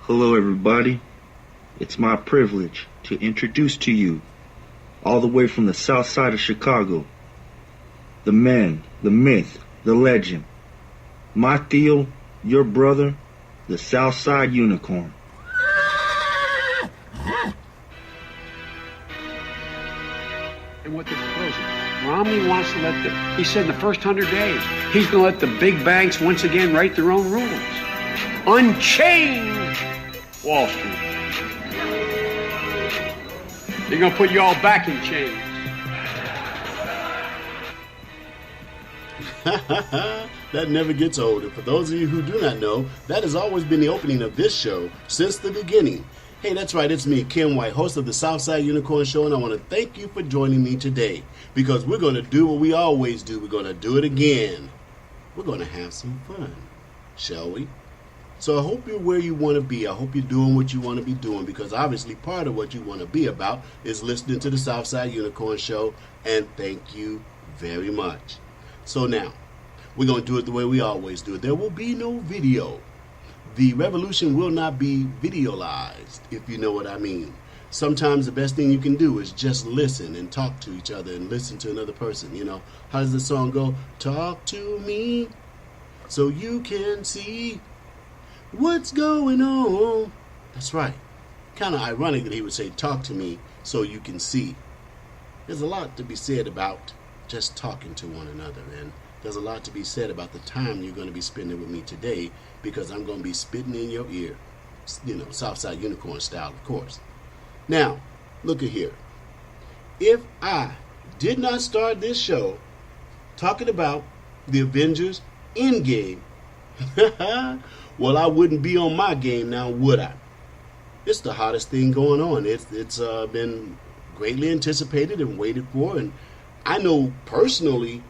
Hello, everybody. It's my privilege to introduce to you, all the way from the south side of Chicago, the man, the myth, the legend, my Theo, your brother, the Southside Unicorn. And what they're proposing, Romney wants to he said in the first 100 days, he's going to let the big banks once again write their own rules. Unchain Wall Street. They're going to put you all back in chains. That never gets old. And for those of you who do not know, that has always been the opening of this show since the beginning. Hey, that's right, it's me, Ken White, host of the Southside Unicorn Show, and I want to thank you for joining me today, because we're going to do what we always do. We're going to do it again. We're going to have some fun, shall we? So I hope you're where you want to be. I hope you're doing what you want to be doing, because obviously part of what you want to be about is listening to the Southside Unicorn Show, and thank you very much. So now, we're going to do it the way we always do it. There will be no video. The revolution will not be videoized, if you know what I mean. Sometimes the best thing you can do is just listen and talk to each other and listen to another person. You know, how does the song go? Talk to me so you can see what's going on. That's right. Kind of ironic that he would say, talk to me so you can see. There's a lot to be said about just talking to one another, and there's a lot to be said about the time you're going to be spending with me today, because I'm going to be spitting in your ear, you know, Southside Unicorn style, of course. Now, look at here. If I did not start this show talking about the Avengers Endgame, well, I wouldn't be on my game now, would I? It's the hottest thing going on. It's been greatly anticipated and waited for, and I know personally,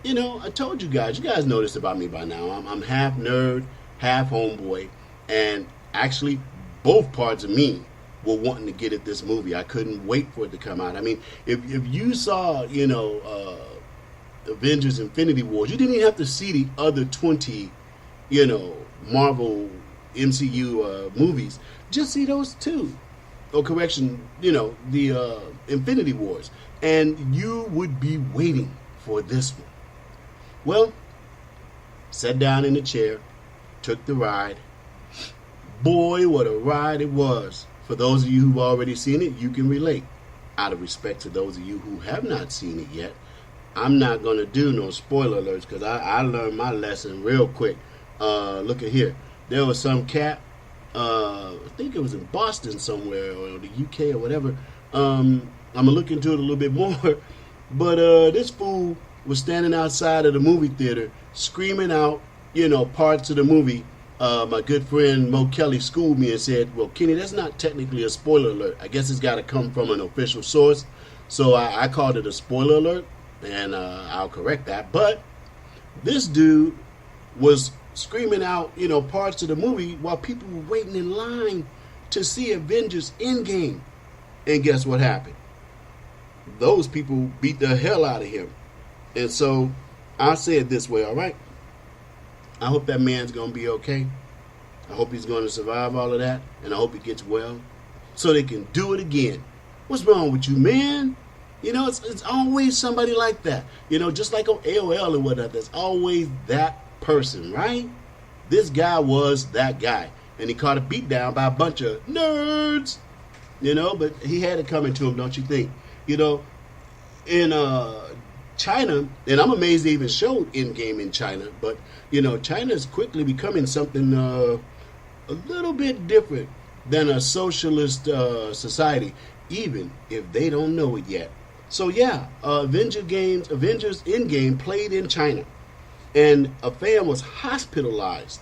you know, I told you guys know this about me by now. I'm half nerd, half homeboy, and actually both parts of me were wanting to get at this movie. I couldn't wait for it to come out. I mean, if you saw, you know, Avengers Infinity Wars, you didn't even have to see the other 20, you know, Marvel MCU movies. Just see those two. Oh, correction, you know, the Infinity Wars. And you would be waiting for this one. Well, sat down in the chair, took the ride. Boy, what a ride it was. For those of you who've already seen it, you can relate. Out of respect to those of you who have not seen it yet, I'm not going to do no spoiler alerts, because I learned my lesson real quick. Look at here. There was some cat, I think it was in Boston somewhere, or the UK or whatever. I'm going to look into it a little bit more. But this fool was standing outside of the movie theater screaming out, you know, parts of the movie. My good friend Mo Kelly schooled me and said, well, Kenny, that's not technically a spoiler alert. I guess it's got to come from an official source. So I called it a spoiler alert, and I'll correct that. But this dude was screaming out, you know, parts of the movie while people were waiting in line to see Avengers Endgame. And guess what happened? Those people beat the hell out of him. And so I'll say it this way, all right? I hope that man's going to be okay. I hope he's going to survive all of that. And I hope he gets well so they can do it again. What's wrong with you, man? You know, it's always somebody like that. You know, just like on AOL and whatnot, there's always that person, right? This guy was that guy. And he caught a beat down by a bunch of nerds. You know, but he had it coming to him, don't you think? You know, in China, and I'm amazed they even showed Endgame in China, but, you know, China is quickly becoming something a little bit different than a socialist society, even if they don't know it yet. So, yeah, Avengers Endgame played in China, and a fan was hospitalized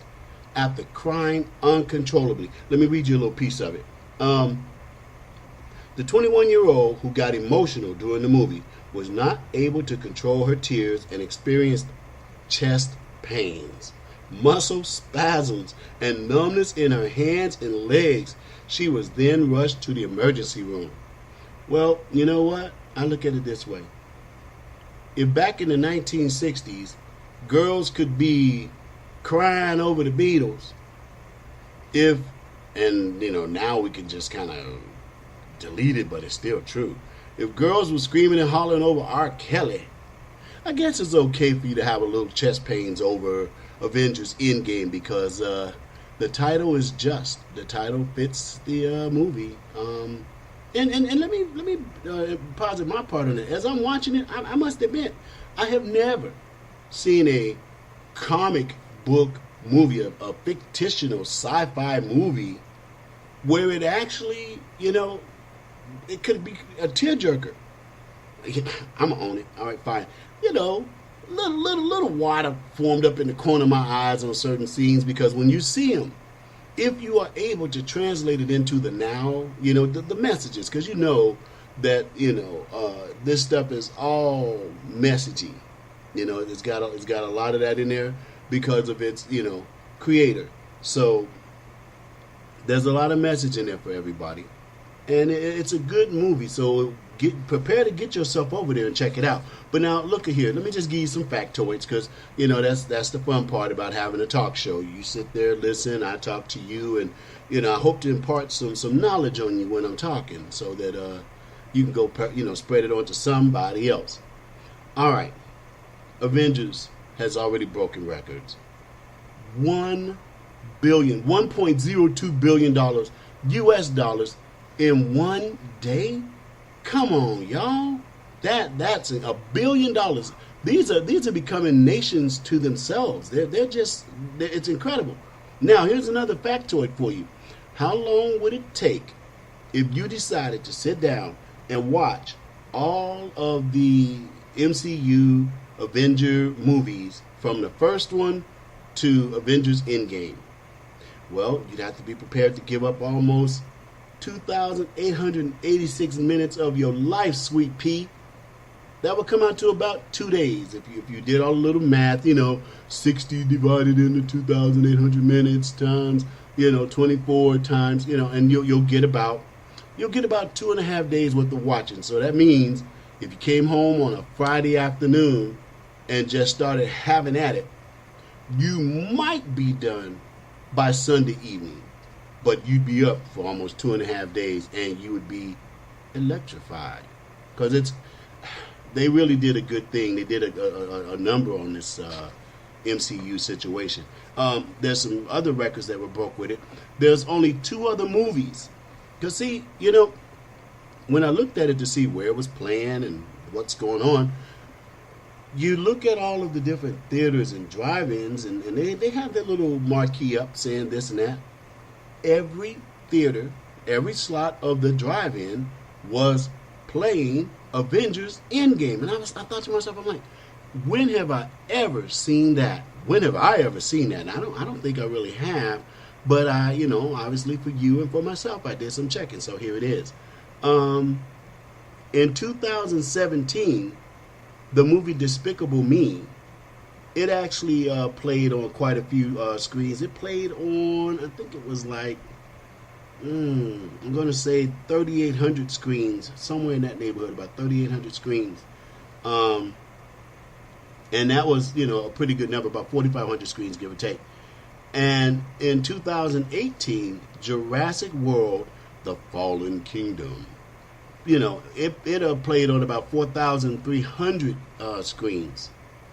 after crying uncontrollably. Let me read you a little piece of it. The 21-year-old who got emotional during the movie was not able to control her tears and experienced chest pains, muscle spasms, and numbness in her hands and legs. She was then rushed to the emergency room. Well, you know what? I look at it this way. If back in the 1960s, girls could be crying over the Beatles, if And, now we can just kind of delete it, but it's still true. If girls were screaming and hollering over R. Kelly, I guess it's okay for you to have a little chest pains over Avengers Endgame because the title is just. The title fits the movie. And let me posit my part on it. As I'm watching it, I must admit, I have never seen a comic book movie, a fictional sci-fi movie, where it actually, it could be a tearjerker. I'm gonna own it. All right, fine. Little water formed up in the corner of my eyes on certain scenes because when you see them, if you are able to translate it into the now, the messages, because that this stuff is all messagey. It's got a lot of that in there because of its creator. So there's a lot of message in there for everybody, and it's a good movie. So prepare to get yourself over there and check it out. But now look at here. Let me just give you some factoids because that's the fun part about having a talk show. You sit there, listen, I talk to you, and I hope to impart some knowledge on you when I'm talking, so that you can go spread it on to somebody else. All right, Avengers has already broken records. $1.02 billion US dollars in one day. Come on, y'all. That's $1 billion. These are becoming nations to themselves. It's incredible. Now, here's another factoid for you. How long would it take if you decided to sit down and watch all of the MCU Avenger movies from the first one to Avengers Endgame? Well, you'd have to be prepared to give up almost 2,886 minutes of your life, sweet pea. That would come out to about 2 days if you did all the little math. 60 divided into 2,800 minutes times 24 times and you'll get about 2.5 days worth of watching. So that means if you came home on a Friday afternoon and just started having at it, you might be done by Sunday evening. But you'd be up for almost 2.5 days, and you would be electrified because they really did a good thing. They did a number on this MCU situation. There's some other records that were broke with it. There's only 2 other movies. Because see, when I looked at it to see where it was playing and what's going on, you look at all of the different theaters and drive-ins, and they have their little marquee up saying this and that. Every theater, every slot of the drive-in was playing Avengers Endgame. And I thought to myself, I'm like, when have I ever seen that? When have I ever seen that? And I don't think I really have. But I, obviously for you and for myself, I did some checking. So here it is. In 2017, the movie Despicable Me, it actually played on quite a few screens. It played on, I think it was like, I'm going to say 3,800 screens, somewhere in that neighborhood, about 3,800 screens. And that was, a pretty good number, about 4,500 screens, give or take. And in 2018, Jurassic World, The Fallen Kingdom, it played on about 4,300 screens.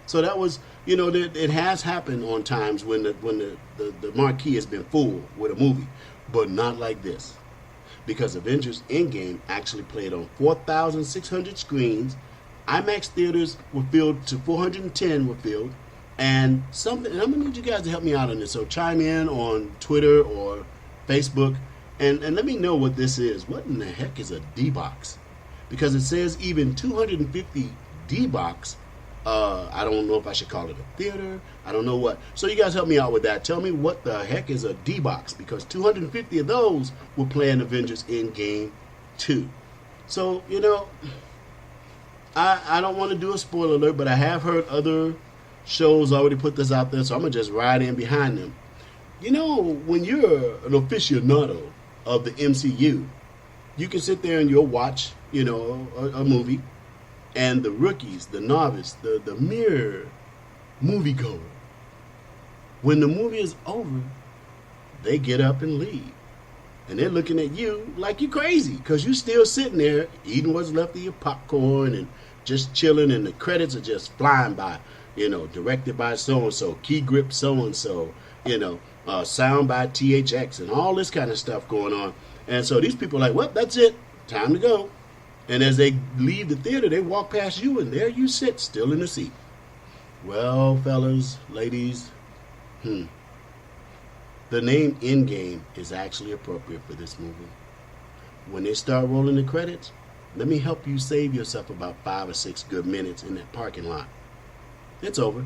So that was, it has happened on times when the marquee has been full with a movie, but not like this. Because Avengers Endgame actually played on 4,600 screens. IMAX theaters were filled to 410 were filled. And I'm going to need you guys to help me out on this. So chime in on Twitter or Facebook and let me know what this is. What in the heck is a D-Box? Because it says even 250 D-Box. I don't know if I should call it a theater. I don't know what. So you guys help me out with that. Tell me what the heck is a D-Box, because 250 of those were playing Avengers Endgame 2. So, I don't want to do a spoiler alert, but I have heard other shows already put this out there, so I'm going to just ride in behind them. When you're an aficionado of the MCU, you can sit there and you'll watch, a movie. And the rookies, the novice, the mere moviegoer, when the movie is over, they get up and leave. and they're looking at you like you're crazy because you're still sitting there eating what's left of your popcorn and just chilling, and the credits are just flying by. Directed by so-and-so, key grip so-and-so, sound by THX, and all this kind of stuff going on. And so these people are like, well, that's it. Time to go. And as they leave the theater, they walk past you, and there you sit, still in the seat. Well, fellas, ladies, the name Endgame is actually appropriate for this movie. When they start rolling the credits, let me help you save yourself about 5 or 6 good minutes in that parking lot. It's over.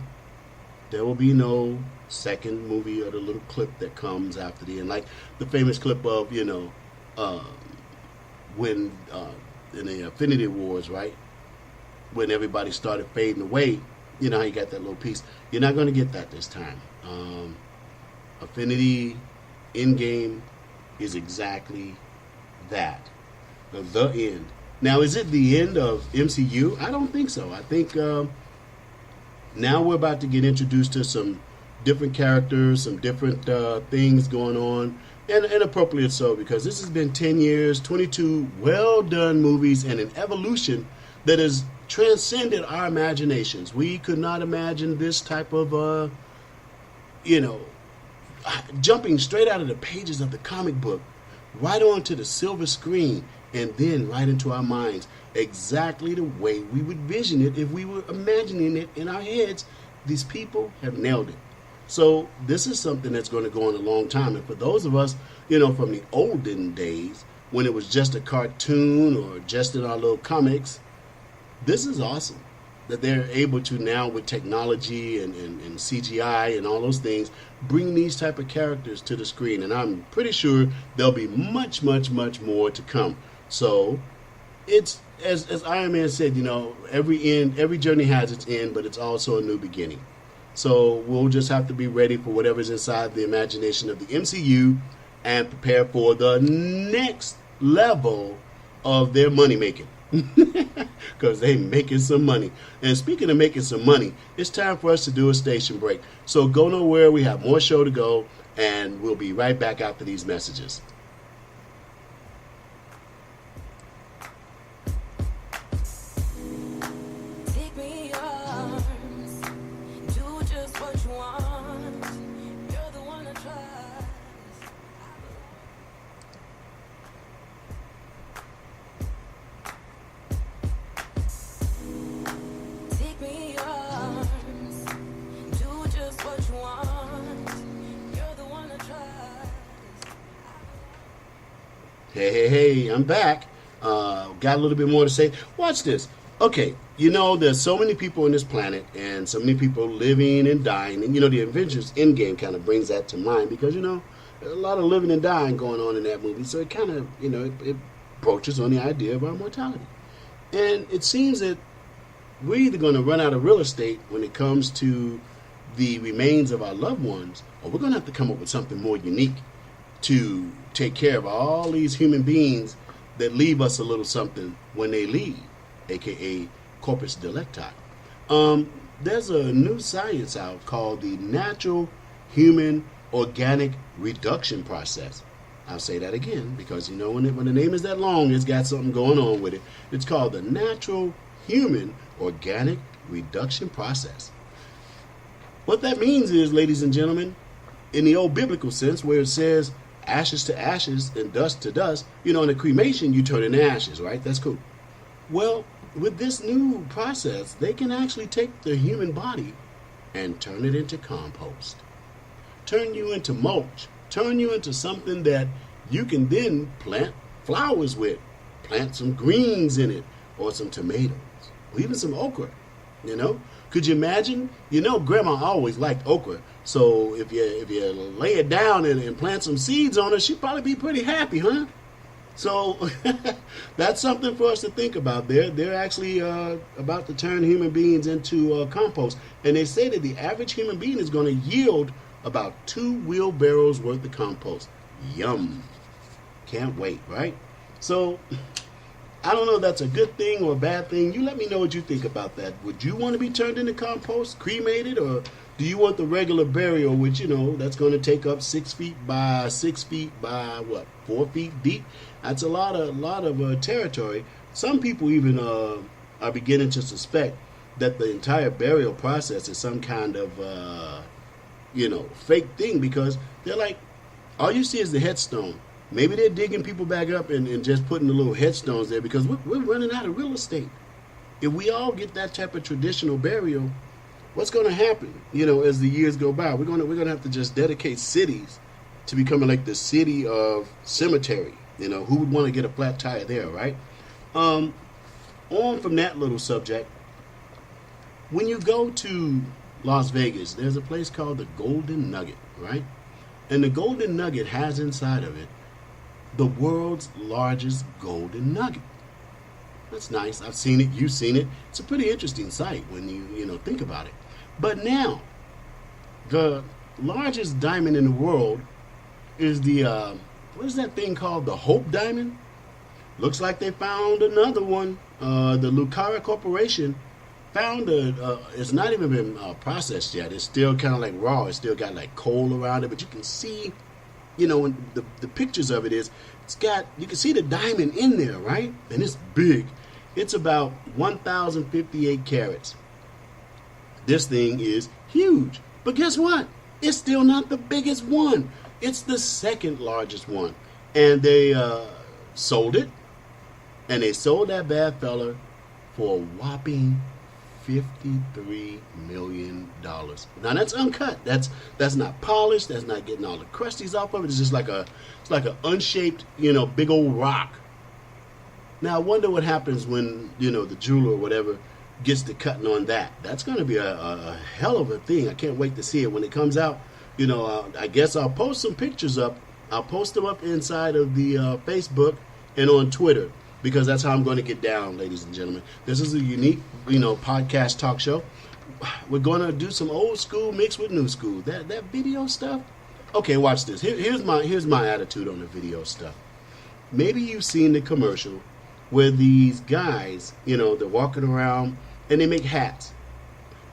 There will be no second movie or the little clip that comes after the end. Like the famous clip of, when in the Infinity Wars, right? When everybody started fading away, you know how you got that little piece. You're not going to get that this time. Infinity Endgame is exactly that. The end. Now, is it the end of MCU? I don't think so. I think now we're about to get introduced to some different characters, some different things going on, and appropriate so, because this has been 10 years, 22 well-done movies, and an evolution that has transcended our imaginations. We could not imagine this type of, jumping straight out of the pages of the comic book, right onto the silver screen, and then right into our minds, exactly the way we would vision it if we were imagining it in our heads. These people have nailed it. So this is something that's going to go on a long time. And for those of us, from the olden days, when it was just a cartoon or just in our little comics, this is awesome that they're able to now, with technology and CGI and all those things, bring these type of characters to the screen. And I'm pretty sure there'll be much, much, much more to come. So it's, as Iron Man said, every journey has its end, but it's also a new beginning. So we'll just have to be ready for whatever's inside the imagination of the MCU and prepare for the next level of their money making. Because they making some money. And speaking of making some money, it's time for us to do a station break. So go nowhere. We have more show to go, and we'll be right back after these messages. Hey, I'm back. Got a little bit more to say. Watch this. Okay, there's so many people on this planet and so many people living and dying. And, the Avengers Endgame kind of brings that to mind because, there's a lot of living and dying going on in that movie. So it kind of, it broaches on the idea of our mortality. And it seems that we're either going to run out of real estate when it comes to the remains of our loved ones, or we're going to have to come up with something more unique to take care of all these human beings that leave us a little something when they leave, aka corpus delicti. There's a new science out called the natural human organic reduction process. I'll say that again because when the name is that long, it's got something going on with it. It's called the natural human organic reduction process. What that means is, ladies and gentlemen, in the old biblical sense where it says ashes to ashes and dust to dust, in a cremation you turn into ashes, right? That's cool. Well, with this new process, they can actually take the human body and turn it into compost. Turn you into mulch. Turn you into something that you can then plant flowers with. Plant some greens in it, or some tomatoes, or even some okra, Could you imagine? Grandma always liked okra. So if you lay it down and plant some seeds on it, she'd probably be pretty happy, huh? So that's something for us to think about. They're actually about to turn human beings into compost. And they say that the average human being is going to yield about 2 wheelbarrows worth of compost. Yum. Can't wait, right? So I don't know if that's a good thing or a bad thing. You let me know what you think about that. Would you want to be turned into compost, cremated, or Do you want the regular burial, which, that's going to take up 6 feet by 6 feet by 4 feet deep? That's a lot of territory. Some people even are beginning to suspect that the entire burial process is some kind of fake thing, because they're like, all you see is the headstone. Maybe they're digging people back up and just putting the little headstones there, because we're running out of real estate. If we all get that type of traditional burial, what's going to happen? As the years go by, we're gonna have to just dedicate cities to becoming like the city of cemetery. Who would want to get a flat tire there, right? On from that little subject, when you go to Las Vegas, there's a place called the Golden Nugget, right? And the Golden Nugget has inside of it the world's largest golden nugget. That's nice. I've seen it. You've seen it. It's a pretty interesting sight when you think about it. But now, the largest diamond in the world is the what is that thing called? The Hope Diamond. Looks like they found another one. The Lucara Corporation found it's not even been processed yet. It's still kind of like raw. It's still got like coal around it, but you can see, when the pictures of it is, you can see the diamond in there, right? And it's big. It's about 1,058 carats. This thing is huge. But guess what? It's still not the biggest one. It's the second largest one. And they sold it. And they sold that bad fella for a whopping $53 million. Now that's uncut. That's not polished. That's not getting all the crusties off of it. It's just like it's like an unshaped, big old rock. Now I wonder what happens when, the jeweler or whatever gets to cutting on that. That's going to be a hell of a thing. I can't wait to see it when it comes out. I guess I'll post some pictures up. I'll post them up inside of the Facebook and on Twitter, because that's how I'm going to get down, ladies and gentlemen. This is a unique, podcast talk show. We're going to do some old school mixed with new school. That video stuff. Okay, watch this. Here's my attitude on the video stuff. Maybe you've seen the commercial where these guys, they're walking around and they make hats.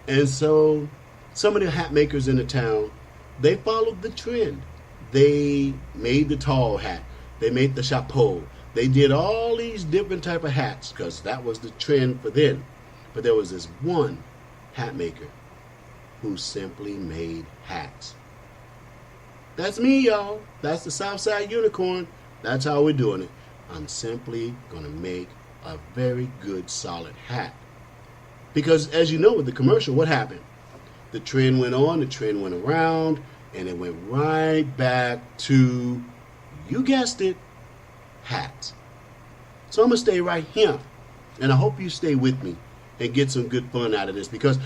And so some of the hat makers in the town, they followed the trend. They made the tall hat. They made the chapeau. They did all these different type of hats because that was the trend for then. But there was this one hat maker who simply made hats. That's me, y'all. That's the Southside Unicorn. That's how we're doing it. I'm simply going to make a very good, solid hat. Because as you know with the commercial, what happened? The trend went on, the trend went around, and it went right back to, you guessed it, hats. So I'm going to stay right here, and I hope you stay with me and get some good fun out of this, because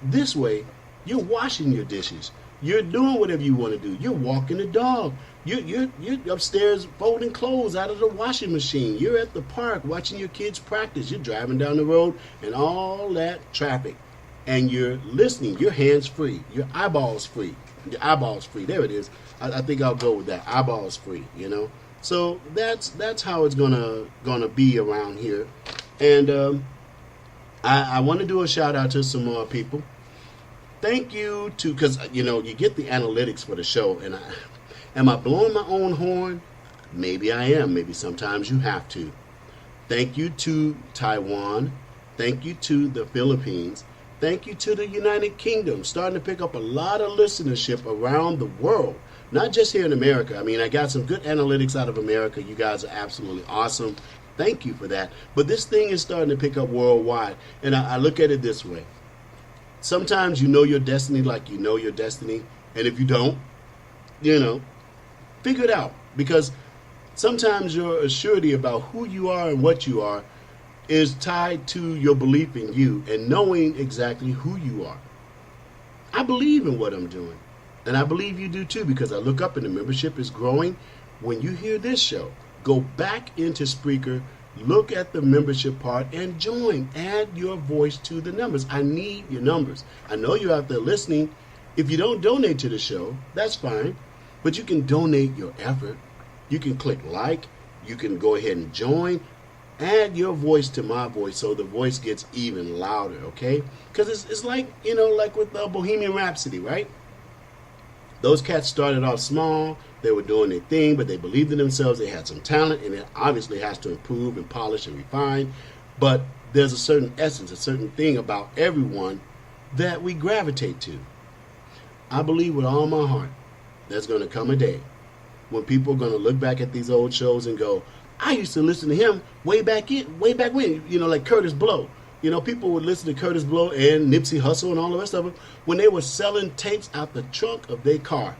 this way, you're washing your dishes. You're doing whatever you want to do. You're walking the dog. You're upstairs folding clothes out of the washing machine. You're at the park watching your kids practice. You're driving down the road and all that traffic. And you're listening. Your hands free. Your eyeballs free. Your eyeballs free. There it is. I think I'll go with that. Eyeballs free, So that's how it's gonna be around here. And I want to do a shout out to some more people. Thank you to, because you get the analytics for the show, and am I blowing my own horn? Maybe I am. Maybe sometimes you have to. Thank you to Taiwan. Thank you to the Philippines. Thank you to the United Kingdom. Starting to pick up a lot of listenership around the world, not just here in America. I mean, I got some good analytics out of America. You guys are absolutely awesome. Thank you for that. But this thing is starting to pick up worldwide, and I look at it this way. Sometimes you know your destiny like you know your destiny, and if you don't, figure it out. Because sometimes your assurity about who you are and what you are is tied to your belief in you and knowing exactly who you are. I believe in what I'm doing, and I believe you do too, because I look up and the membership is growing. When you hear this show, go back into Spreaker, look at the membership part, and join. Add your voice to the numbers. I need your numbers. I know you're out there listening. If you don't donate to the show, that's fine. But you can donate your effort. You can click like. You can go ahead and join. add your voice to my voice so the voice gets even louder, okay? Because it's like, like with Bohemian Rhapsody, right? Those cats started off small. They were doing their thing, but they believed in themselves. They had some talent, and it obviously has to improve and polish and refine. But there's a certain essence, a certain thing about everyone that we gravitate to. I believe with all my heart there's going to come a day when people are going to look back at these old shows and go, I used to listen to him way back when, like Curtis Blow. People would listen to Curtis Blow and Nipsey Hussle and all the rest of them when they were selling tapes out the trunk of their car.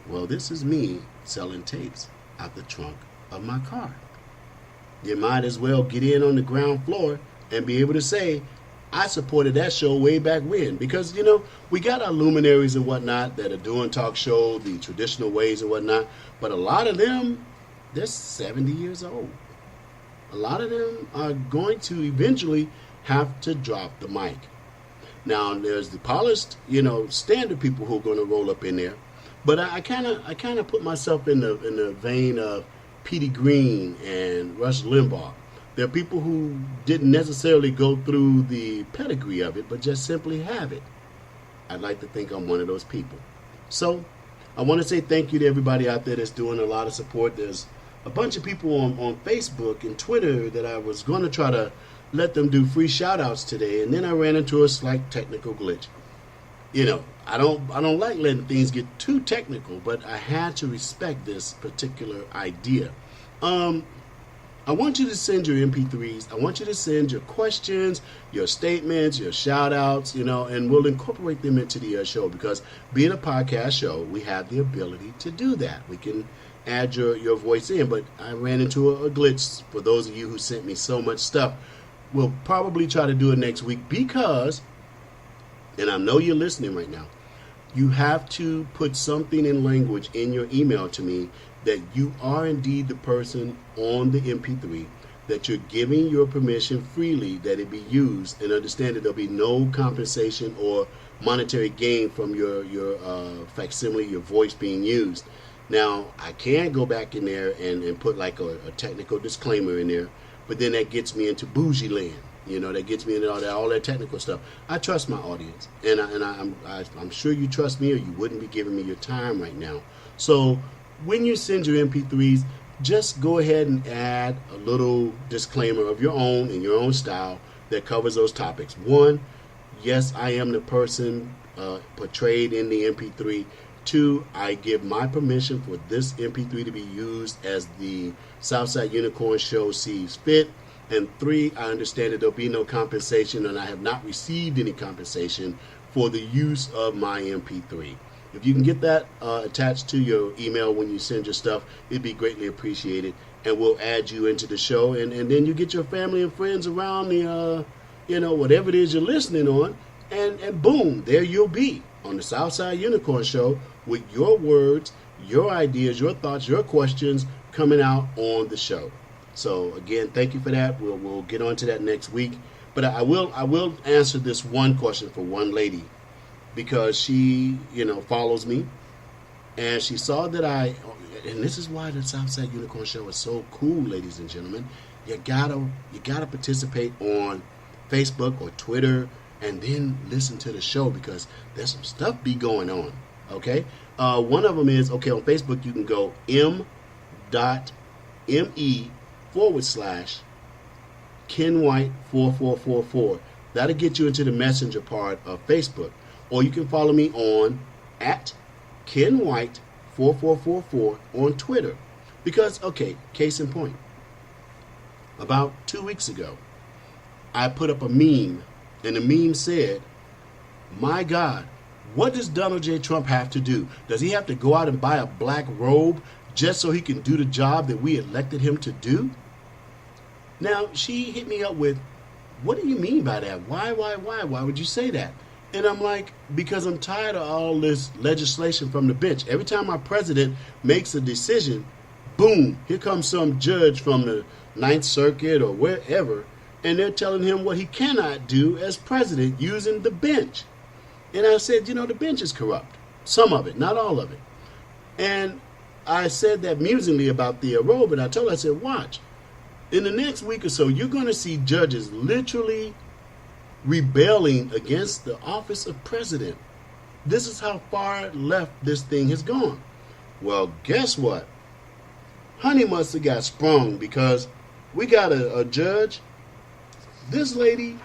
Well, this is me selling tapes out the trunk of my car. You might as well get in on the ground floor and be able to say, I supported that show way back when. Because, we got our luminaries and whatnot that are doing talk show, the traditional ways and whatnot. But a lot of them, they're 70 years old. A lot of them are going to eventually have to drop the mic. Now, there's the polished, standard people who are going to roll up in there. But I kind of put myself in the vein of Petey Green and Rush Limbaugh. There are people who didn't necessarily go through the pedigree of it, but just simply have it. I'd like to think I'm one of those people. So, I want to say thank you to everybody out there that's doing a lot of support. There's a bunch of people on Facebook and Twitter that I was going to try to let them do free shout outs today, and then I ran into a slight technical glitch. I don't like letting things get too technical, but I had to respect this particular idea. I want you to send your MP3s. I want you to send your questions, your statements, your shout outs, and we'll incorporate them into the show, because being a podcast show, we have the ability to do that. We can add your voice in, but I ran into a glitch. For those of you who sent me so much stuff, we'll probably try to do it next week, because, and I know you're listening right now, you have to put something in language in your email to me that you are indeed the person on the MP3, that you're giving your permission freely that it be used, and understand that there'll be no compensation or monetary gain from your facsimile, your voice being used. Now, I can go back in there and put like a technical disclaimer in there, but then that gets me into bougie land. That gets me into all that technical stuff. I trust my audience, and I'm sure you trust me, or you wouldn't be giving me your time right now. So when you send your MP3s, just go ahead and add a little disclaimer of your own in your own style that covers those topics. One, yes, I am the person portrayed in the MP3. Two, I give my permission for this MP3 to be used as the Southside Unicorn Show sees fit. And three, I understand that there'll be no compensation, and I have not received any compensation for the use of my MP3. If you can get that attached to your email when you send your stuff, it'd be greatly appreciated, and we'll add you into the show, and then you get your family and friends around the, whatever it is you're listening on, and boom, there you'll be on the Southside Unicorn Show with your words, your ideas, your thoughts, your questions coming out on the show. So again, thank you for that. We'll get on to that next week. But I will answer this one question for one lady, because she, follows me, and she saw that and this is why the Southside Unicorn Show is so cool, ladies and gentlemen. You gotta participate on Facebook or Twitter, and then listen to the show, because there's some stuff be going on. Okay, one of them is, on Facebook you can go m.me/Ken White 4444. That'll get you into the messenger part of Facebook. Or you can follow me on @Ken White 4444 on Twitter. Because, case in point, about 2 weeks ago, I put up a meme, and the meme said, my God, what does Donald J. Trump have to do? Does he have to go out and buy a black robe just so he can do the job that we elected him to do? Now, she hit me up with, what do you mean by that? Why would you say that? And I'm like, because I'm tired of all this legislation from the bench. Every time our president makes a decision, boom, here comes some judge from the Ninth Circuit or wherever, and they're telling him what he cannot do as president using the bench. And I said, the bench is corrupt. Some of it, not all of it. And I said that musingly about the robe, and I told her, I said, watch. In the next week or so, you're going to see judges literally rebelling against the office of president. This is how far left this thing has gone. Well, guess what? Honey must have got sprung because we got a judge. This lady,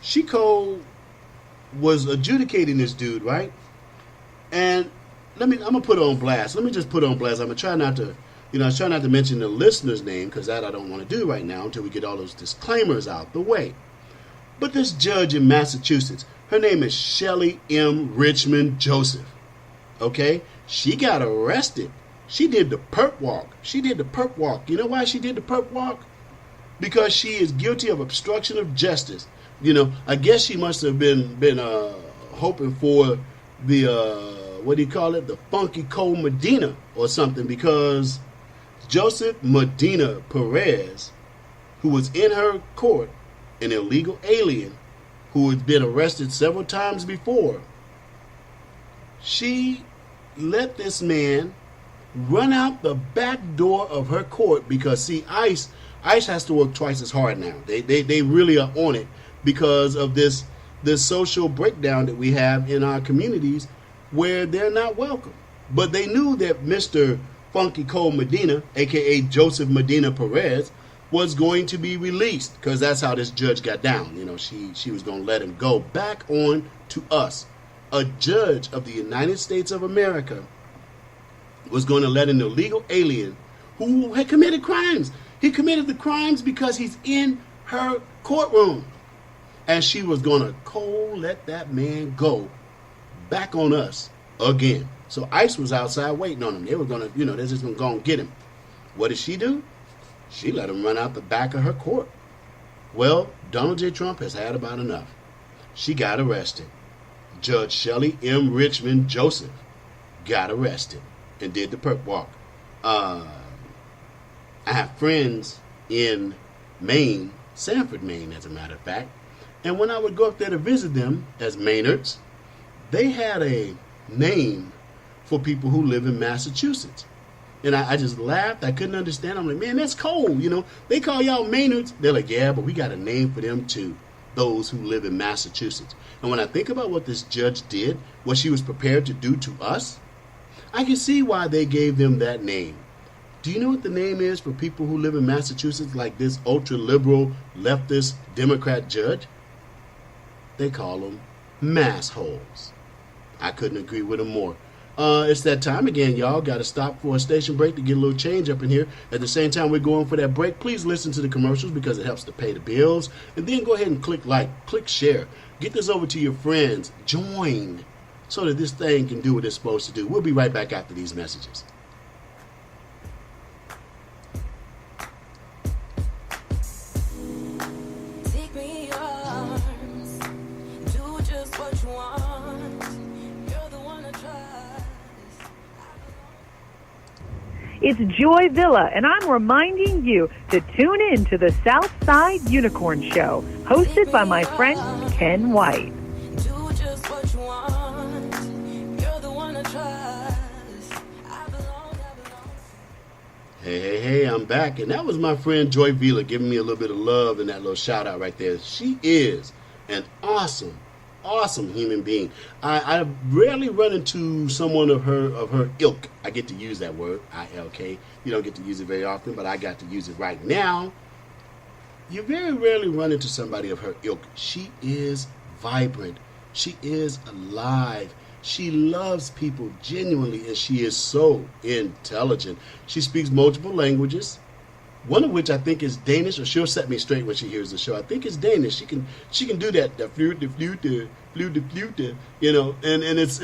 she was adjudicating this dude, right? And I'm gonna put her on blast. Let me just put her on blast. I'm gonna try not to, I try not to mention the listener's name because that I don't want to do right now until we get all those disclaimers out the way. But this judge in Massachusetts, her name is Shelley M. Richmond Joseph. Okay, she got arrested. She did the perp walk. You know why she did the perp walk? Because she is guilty of obstruction of justice. I guess she must have been hoping for the what do you call it? The funky cold Medina or something, because Joseph Medina Perez, who was in her court, an illegal alien who had been arrested several times before, she let this man run out the back door of her court because, see, ICE has to work twice as hard now. They really are on it because of this social breakdown that we have in our communities where they're not welcome. But they knew that Mr. Funky Cole Medina, a.k.a. Joseph Medina Perez, was going to be released because that's how this judge got down. She was going to let him go back on to us. A judge of the United States of America was going to let an illegal alien who had committed crimes. He committed the crimes because he's in her courtroom. And she was going to let that man go back on us again. So ICE was outside waiting on him. They were going to, they're just going to go and get him. What did she do? She let him run out the back of her court. Well, Donald J. Trump has had about enough. She got arrested. Judge Shelley M. Richmond Joseph got arrested and did the perp walk. I have friends in Maine, Sanford, Maine, as a matter of fact. And when I would go up there to visit them as Maynards, they had a name for people who live in Massachusetts. And I just laughed. I couldn't understand. I'm like, man, that's cold. They call y'all Maynards. They're like, yeah, but we got a name for them too. Those who live in Massachusetts. And when I think about what this judge did, what she was prepared to do to us, I can see why they gave them that name. Do you know what the name is for people who live in Massachusetts, like this ultra-liberal, leftist, Democrat judge? They call them massholes. I couldn't agree with them more. It's that time again, y'all. Got to stop for a station break to get a little change up in here. At the same time we're going for that break, please listen to the commercials because it helps to pay the bills. And then go ahead and click like, click share. Get this over to your friends. Join so that this thing can do what it's supposed to do. We'll be right back after these messages. Take me in your arms. Do just what you want. You're the one I trust. It's Joy Villa, and I'm reminding you to tune in to the Southside Unicorn Show, hosted by my friend Ken White. Do just what you want. You're the one I trust. I belong. Hey, I'm back. And that was my friend Joy Villa giving me a little bit of love and that little shout out right there. She is an awesome human being. I rarely run into someone of her ilk. I get to use that word, ILK. You don't get to use it very often, but I got to use it right now. You very rarely run into somebody of her ilk. She is vibrant. She is alive. She loves people genuinely, and she is so intelligent. She speaks multiple languages, one of which I think is Danish, or she'll set me straight when she hears the show. I think it's Danish. She can do that, the flute, and it's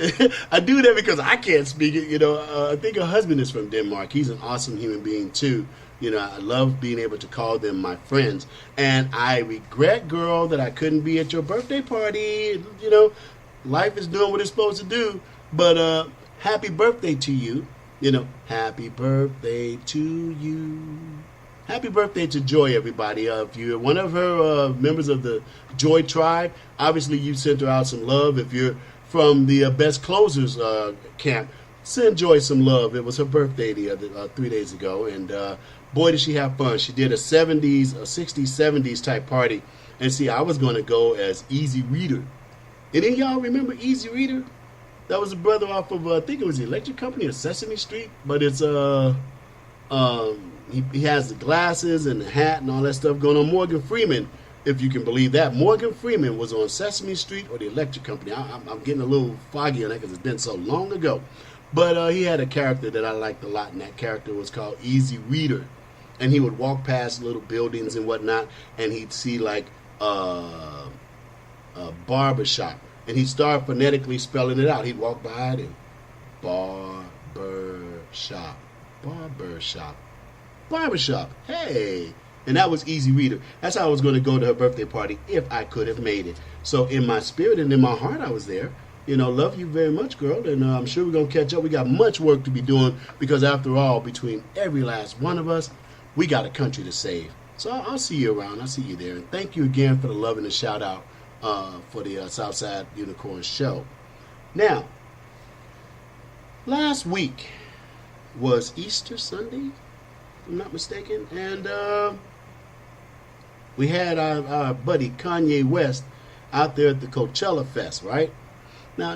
I do that because I can't speak it, I think her husband is from Denmark. He's an awesome human being too. I love being able to call them my friends. And I regret, girl, that I couldn't be at your birthday party. Life is doing what it's supposed to do. But happy birthday to you. Happy birthday to you. Happy birthday to Joy, everybody. If you're one of her members of the Joy Tribe, obviously you sent her out some love. If you're from the Best Closers camp, send Joy some love. It was her birthday the other 3 days ago, and boy, did she have fun. She did a 70s, a 60s, 70s type party. And see, I was going to go as Easy Reader. And then y'all remember Easy Reader? That was a brother off of, I think it was the Electric Company or Sesame Street. But it's, he has the glasses and the hat and all that stuff going on. Morgan Freeman, if you can believe that. Morgan Freeman was on Sesame Street or the Electric Company. I'm getting a little foggy on that because it's been so long ago. But he had a character that I liked a lot, and that character was called Easy Reader. And he would walk past little buildings and whatnot, and he'd see like a barber shop, and he'd start phonetically spelling it out. He'd walk by it and barber shop, hey. And that was Easy Reader. That's how I was going to go to her birthday party if I could have made it. So in my spirit and in my heart, I was there. You know, love you very much, girl, and I'm sure we're going to catch up. We got much work to be doing because, after all, between every last one of us, we got a country to save. So I'll see you around. I'll see you there. And thank you again for the love and the shout-out for the Southside Unicorn Show. Now, last week was Easter Sunday, if I'm not mistaken, and we had our buddy Kanye West out there at the Coachella Fest, right? Now,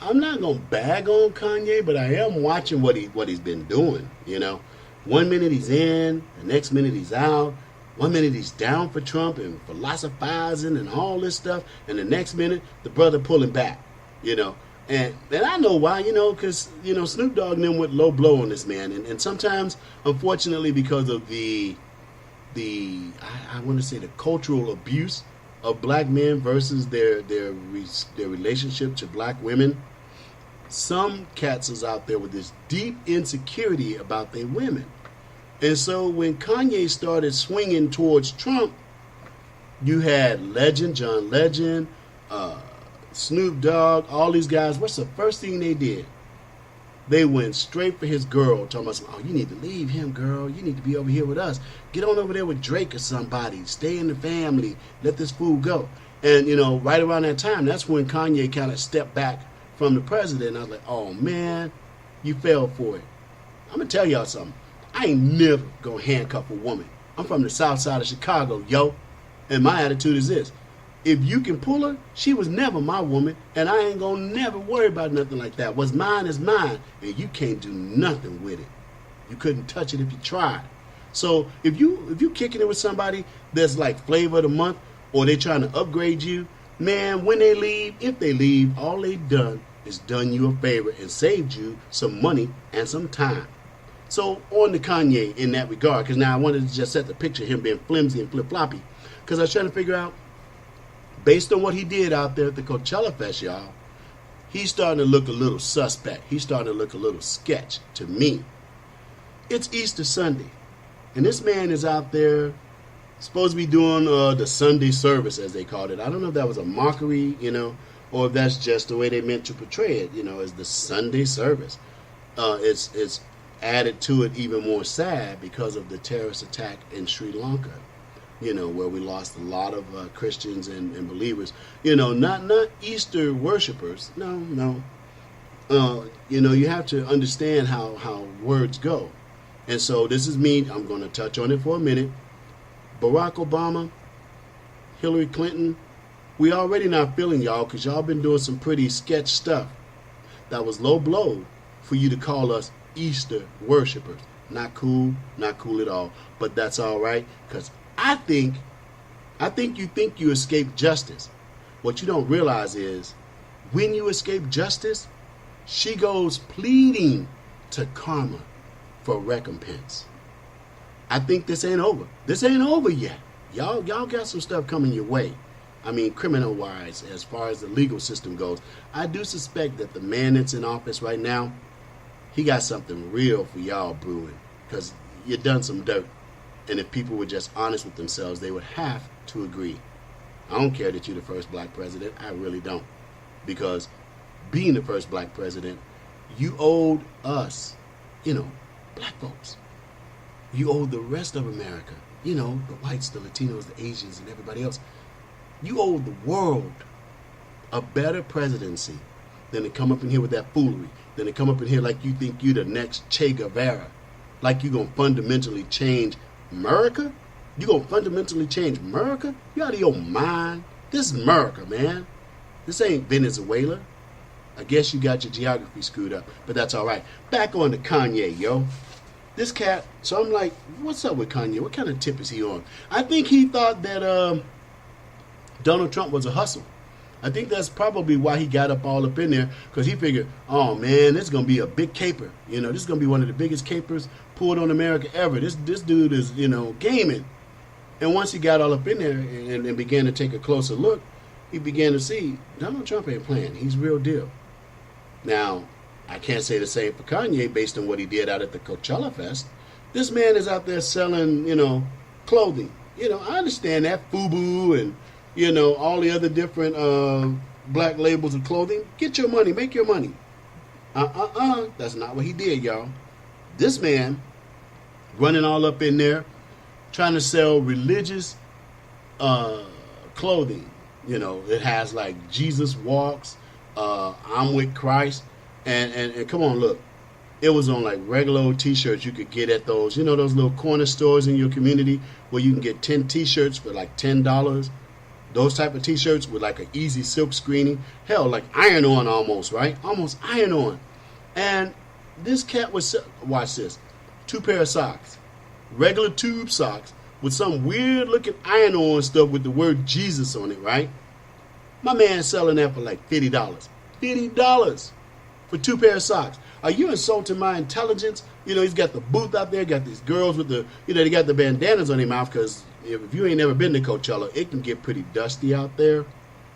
I'm not gonna bag on Kanye, but I am watching what he's been doing. You know, 1 minute he's in, the next minute he's out. 1 minute he's down for Trump and philosophizing and all this stuff, and the next minute the brother pulling back. You know, and I know why. You know, because Snoop Dogg and them went low blow on this man, and sometimes, unfortunately, because of the I want to say the cultural abuse of black men versus their relationship to black women. Some cats is out there with this deep insecurity about their women. And so when Kanye started swinging towards Trump, you had John Legend, Snoop Dogg, all these guys. What's the first thing they did? They went straight for his girl, talking about, oh, you need to leave him, girl. You need to be over here with us. Get on over there with Drake or somebody. Stay in the family. Let this fool go. And, right around that time, that's when Kanye kind of stepped back from the president. I was like, oh, man, you fell for it. I'm going to tell y'all something. I ain't never going to handcuff a woman. I'm from the south side of Chicago, yo. And my attitude is this. If you can pull her, she was never my woman, and I ain't gonna never worry about nothing like that. What's mine is mine, and you can't do nothing with it. You couldn't touch it if you tried. So if you kicking it with somebody that's like flavor of the month, or they trying to upgrade you, man, when they leave, if they leave, all they done is done you a favor and saved you some money and some time. So on to Kanye in that regard, because now I wanted to just set the picture of him being flimsy and flip-floppy, because I was trying to figure out, based on what he did out there at the Coachella Fest, y'all, he's starting to look a little suspect. He's starting to look a little sketch to me. It's Easter Sunday, and this man is out there supposed to be doing the Sunday service, as they called it. I don't know if that was a mockery, or if that's just the way they meant to portray it, as the Sunday service. It's added to it even more sad because of the terrorist attack in Sri Lanka. Where we lost a lot of Christians and believers. Not Easter worshipers. No. You have to understand how words go. And so this is me. I'm going to touch on it for a minute. Barack Obama, Hillary Clinton, we already not feeling y'all because y'all been doing some pretty sketch stuff. That was low blow for you to call us Easter worshipers. Not cool at all. But that's all right, because I think you think you escape justice. What you don't realize is when you escape justice, she goes pleading to karma for recompense. I think this ain't over. This ain't over yet. Y'all got some stuff coming your way. I mean, criminal-wise, as far as the legal system goes. I do suspect that the man that's in office right now, he got something real for y'all brewing, because you done some dirt. And if people were just honest with themselves, they would have to agree. I don't care that you're the first black president. I really don't. Because being the first black president, you owed us, black folks. You owed the rest of America, the whites, the Latinos, the Asians, and everybody else. You owed the world a better presidency Then they come up in here with that foolery. Then they come up in here like you think you the next Che Guevara. Like you going to fundamentally change America? You going to fundamentally change America? You out of your mind? This is America, man. This ain't Venezuela. I guess you got your geography screwed up, but that's all right. Back on to Kanye, yo. This cat, so I'm like, what's up with Kanye? What kind of tip is he on? I think he thought that Donald Trump was a hustle. I think that's probably why he got all up in there, because he figured, oh man, this is going to be a big caper. You know, this is going to be one of the biggest capers pulled on America ever. This dude is, you know, gaming. And once he got all up in there and began to take a closer look, he began to see Donald Trump ain't playing. He's real deal. Now, I can't say the same for Kanye based on what he did out at the Coachella Fest. This man is out there selling, you know, clothing. You know, I understand that, FUBU and, you know, all the other different black labels of clothing. Get your money, make your money. That's not what he did, y'all. This man running all up in there trying to sell religious clothing. You know, it has like Jesus walks, I'm with Christ, and come on, look. It was on like regular old t-shirts you could get at those, you know, those little corner stores in your community where you can get 10 t-shirts for like $10. Those type of t-shirts with like an easy silk screening. Hell, like iron-on almost, right? Almost iron-on. And this cat was, watch this, 2 pair of socks. Regular tube socks with some weird-looking iron-on stuff with the word Jesus on it, right? My man's selling that for like $50. $50 for 2 pair of socks. Are you insulting my intelligence? You know, he's got the booth out there, got these girls with the, you know, they got the bandanas on their mouth because if you ain't never been to Coachella, it can get pretty dusty out there.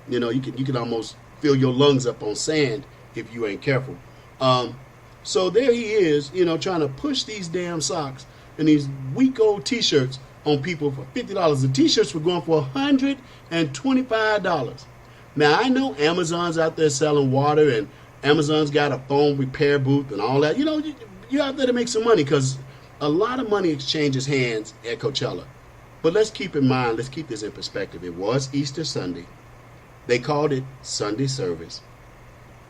You know, you can almost fill your lungs up on sand if you ain't careful. So there he is, you know, trying to push these damn socks and these weak old t-shirts on people for $50. The t-shirts were going for $125. Now, I know Amazon's out there selling water and Amazon's got a phone repair booth and all that. You know, you're out there to make some money because a lot of money exchanges hands at Coachella. But let's keep in mind, let's keep this in perspective. It was Easter Sunday. They called it Sunday service.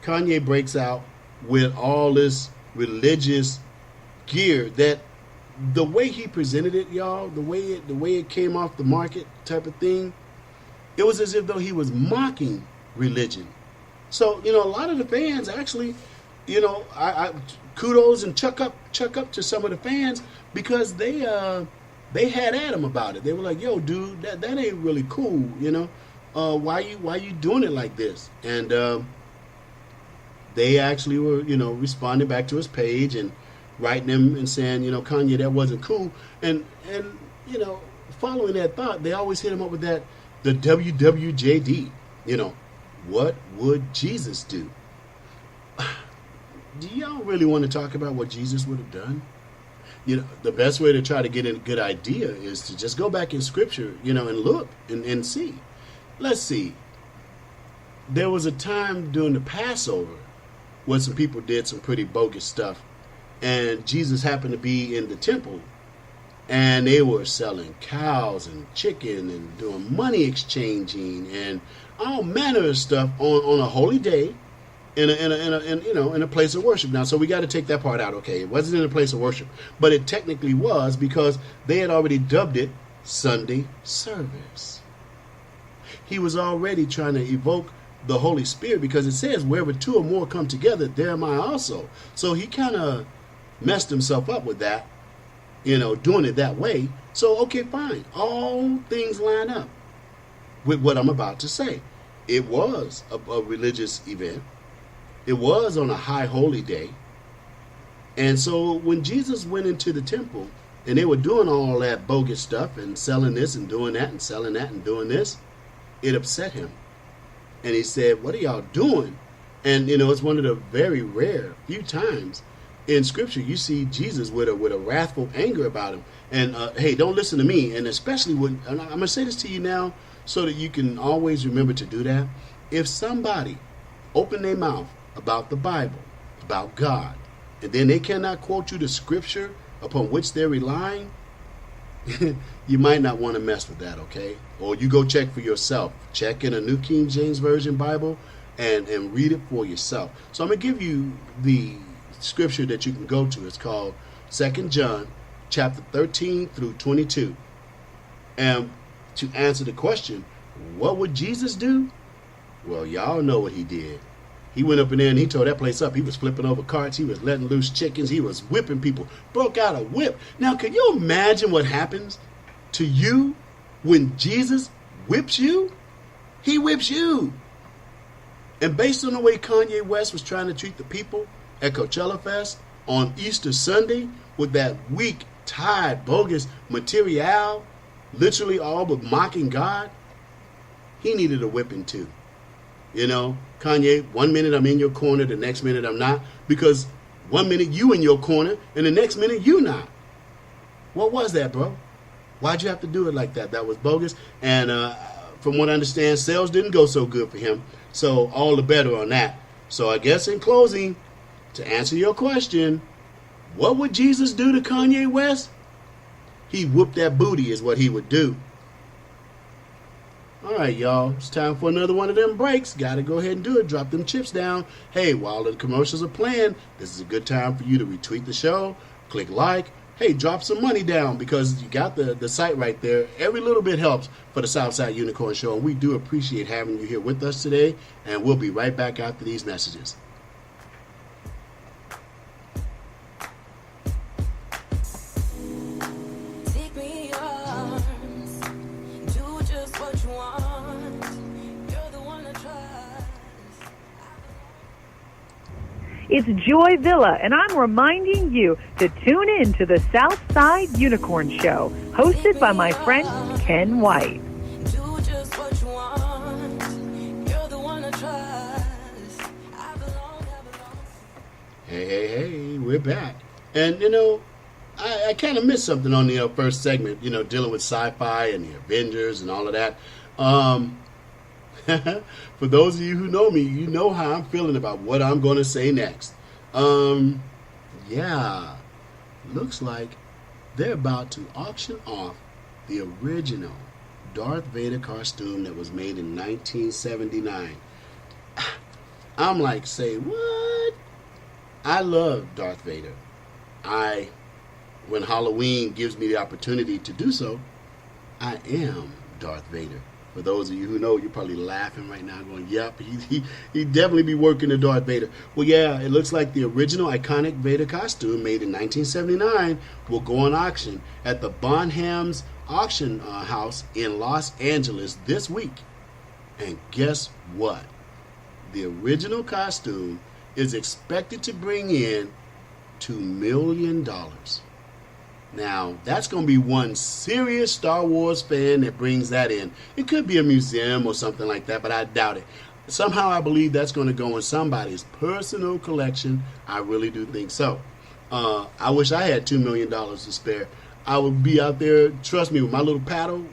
Kanye breaks out with all this religious gear that the way he presented it, y'all, the way it came off the market type of thing, it was as if though he was mocking religion. So, you know, a lot of the fans actually, you know, I kudos and chuck up to some of the fans because they had at him about it. They were like, "Yo, dude, that ain't really cool, you know. Why you doing it like this?" And they actually were, you know, responding back to his page and writing him and saying, you know, Kanye, that wasn't cool. And you know, following that thought, they always hit him up with the WWJD, you know. What would Jesus do? Do y'all really want to talk about what Jesus would have done? You know, the best way to try to get a good idea is to just go back in Scripture, you know, and look and see. Let's see. There was a time during the Passover where some people did some pretty bogus stuff, and Jesus happened to be in the temple, and they were selling cows and chicken and doing money exchanging and all manner of stuff on a holy day in a place of worship. Now, so we got to take that part out. Okay, it wasn't in a place of worship, but it technically was because they had already dubbed it Sunday service. He was already trying to evoke the Holy Spirit because it says wherever 2 or more come together, there am I also. So he kind of messed himself up with that, you know, doing it that way. So, okay, fine. All things line up with what I'm about to say. It was a religious event. It was on a high holy day. And so when Jesus went into the temple and they were doing all that bogus stuff and selling this and doing that and selling that and doing this, it upset him. And he said, "What are y'all doing?" And, you know, it's one of the very rare few times in Scripture you see Jesus with a wrathful anger about him. And, hey, don't listen to me. And especially when, and I'm going to say this to you now, so that you can always remember to do that. If somebody open their mouth about the Bible, about God, and then they cannot quote you the Scripture upon which they're relying, you might not want to mess with that, okay? Or you go check for yourself. Check in a New King James Version Bible. and read it for yourself. So I'm going to give you the scripture that you can go to. It's called 2 John chapter 13 through 22. And to answer the question, what would Jesus do? Well, y'all know what he did. He went up in there and he tore that place up. He was flipping over carts. He was letting loose chickens. He was whipping people. Broke out a whip. Now, can you imagine what happens to you when Jesus whips you? He whips you. And based on the way Kanye West was trying to treat the people at Coachella Fest on Easter Sunday with that weak, tired, bogus material, literally all but mocking God, he needed a whipping too. You know, Kanye, 1 minute I'm in your corner, the next minute I'm not. Because 1 minute you in your corner, and the next minute you not. What was that, bro? Why'd you have to do it like that? That was bogus. And from what I understand, sales didn't go so good for him. So all the better on that. So I guess in closing, to answer your question, what would Jesus do to Kanye West? He whooped that booty is what he would do. All right, y'all. It's time for another one of them breaks. Got to go ahead and do it. Drop them chips down. Hey, while the commercials are playing, this is a good time for you to retweet the show. Click like. Hey, drop some money down because you got the site right there. Every little bit helps for the Southside Unicorn Show. And we do appreciate having you here with us today. And we'll be right back after these messages. Take me in your arms, do just what you want. You're the one I trust. It's Joy Villa, and I'm reminding you to tune in to the Southside Unicorn Show, hosted by my friend Ken White. Do just what you want. You're the one I trust. I belong. Hey, we're back. And, you know, I kind of missed something on the first segment, you know, dealing with sci-fi and the Avengers and all of that. For those of you who know me, you know how I'm feeling about what I'm going to say next. Yeah, looks like they're about to auction off the original Darth Vader costume that was made in 1979. I'm like, say what? I love Darth Vader. When Halloween gives me the opportunity to do so, I am Darth Vader. For those of you who know, you're probably laughing right now going, yep, he'd definitely be working the Darth Vader. Well, yeah, it looks like the original iconic Vader costume made in 1979 will go on auction at the Bonham's auction house in Los Angeles this week. And guess what? The original costume is expected to bring in $2 million. Now, that's going to be one serious Star Wars fan that brings that in. It could be a museum or something like that, but I doubt it. Somehow I believe that's going to go in somebody's personal collection. I really do think so. I wish I had $2 million to spare. I would be out there, trust me, with my little paddle,